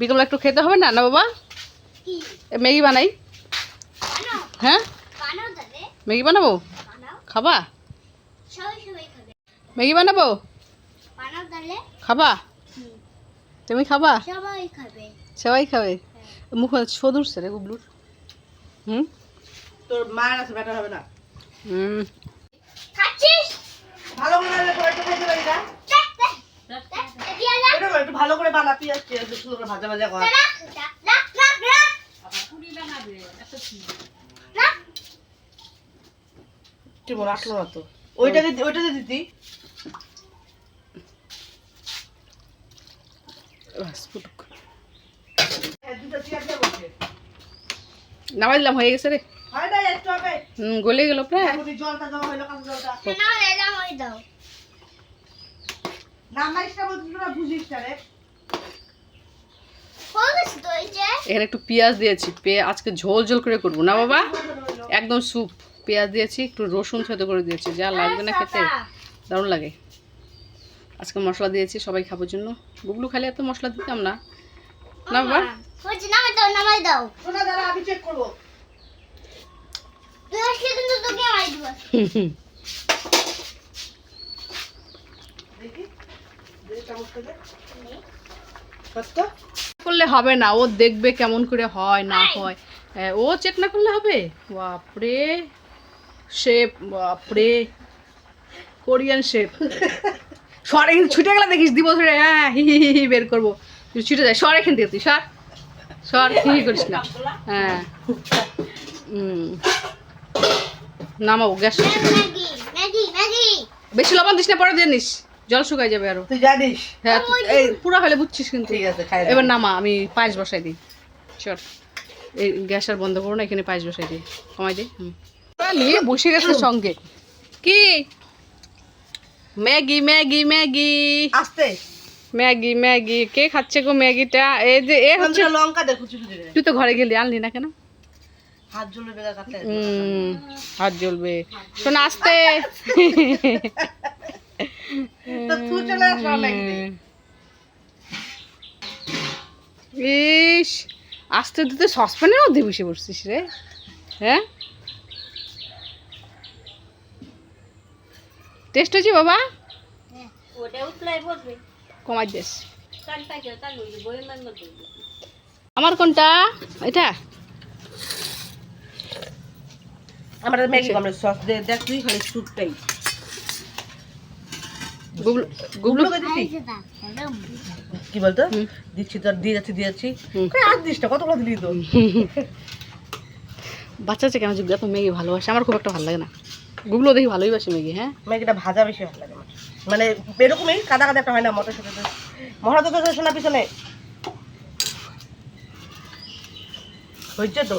বিকেলবেলা একটু খেতে হবে না না বাবা? ম্যাগি বানাই। হ্যাঁ ম্যাগি বানাবো, খাবা? ম্যাগি বানাবো, খাবা? তুমি খাবা? সবাই খাবে। মুখ সদুর রে গুবলুর। তোর মার আছে, ব্যাটার হবে না। ভালো করে একটু ভালো করে বানা, পেঁয়াজ টিয়াজ সুন্দর করে ভাজা ভাজা কর। কেমন রাখলো না তো, ওইটাকে দিতি। নামাই দিলাম, হয়ে গেছে রে। গলে গেল প্রায়। জলটা দেওয়া হইলো, কাঁচা জলটা এখানে একটু পেঁয়াজ দিয়েছি, আজকে ঝোল ঝোল করে করবো না বাবা, একদম স্যুপ। পেঁয়াজ দিয়েছি, একটু রসুন থেতো করে দিয়েছি, যা লাগবে না খেতে, দারুণ লাগে। আজকে মশলা দিয়েছি সবাই খাবার জন্য। গুগলু খালি এত মশলা দিতাম না, না বাবা? আমি চেক করবো। করলে হবে না, ও দেখবে কেমন করে হয় না হয়, ও চেক না করলে হবে? বাপরে শেফ, বাপরে কোরিয়ান শেফ। সরে কিন্তু ছুটে গেলে দেখিস দিব ধরে, হ্যাঁ হি হি হি বের করবো, তুই ছুটে যায়। সর এখান থেকে, তুই সর সর, হি হি করিস না। হ্যাঁ নামাবো গ্যাস। বেশি লবণ দিস না, পরে দিয়ে নিস, জল শুকাই যাবে আরো। তুই জানিস? হ্যাঁ এই পুরো হলে বুঝছিস কিন্তু। ঠিক আছে, খাই। এবার নামা, আমি পায়েস বসাই দিই। চল এই গ্যাস আর বন্ধ করো না, এখানে পায়েস বসাই দিই, কমাই দিই। নিয়ে বসে গেছে সঙ্গে। কি ম্যাগি ম্যাগি ম্যাগি আস্তে ম্যাগি ম্যাগি, কে খাচ্ছে গো ম্যাগিটা? এই যে এ হচ্ছে লঙ্কা দে কুচি কুচি। তুই তো ঘরে গেলি, আনলি না কেন? হাত জ্বলবে বেগা কাটলে। হাত জ্বলবে, শোন আস্তে। তো তুই চলে আসবা নাকি? ইস আস্তে দিতে সসপ্যানের মধ্যে বসে পড়ছিস রে, হ্যাঁ? টেস্ট হয়েছে বাবা? কমাই দিস। আমার কোনটা এটা? আমরা ম্যাগি আমরা সস দে, দেখ তুই খালি স্যুপটাই। গুগলুকে দিছি কি বলতো? দিচ্ছি তো, দিয়ে যাচ্ছি আর দিস না, কতগুলো দিলি তো। বাচ্চা আছে কেন জিজ্ঞাসা, তো ম্যাগি ভালোবাসে, আমার খুব একটা ভালো লাগে না। গুগলো দেখি ভালোই বাসে ম্যাগি। হ্যাঁ ম্যাগিটা ভাজা বেশি ভালো লাগে আমার, মানে এরকমই কাদা কাদা একটা হয় না। মটর সাথে মশলা তো শোনা পিছনে হয়েছে তো।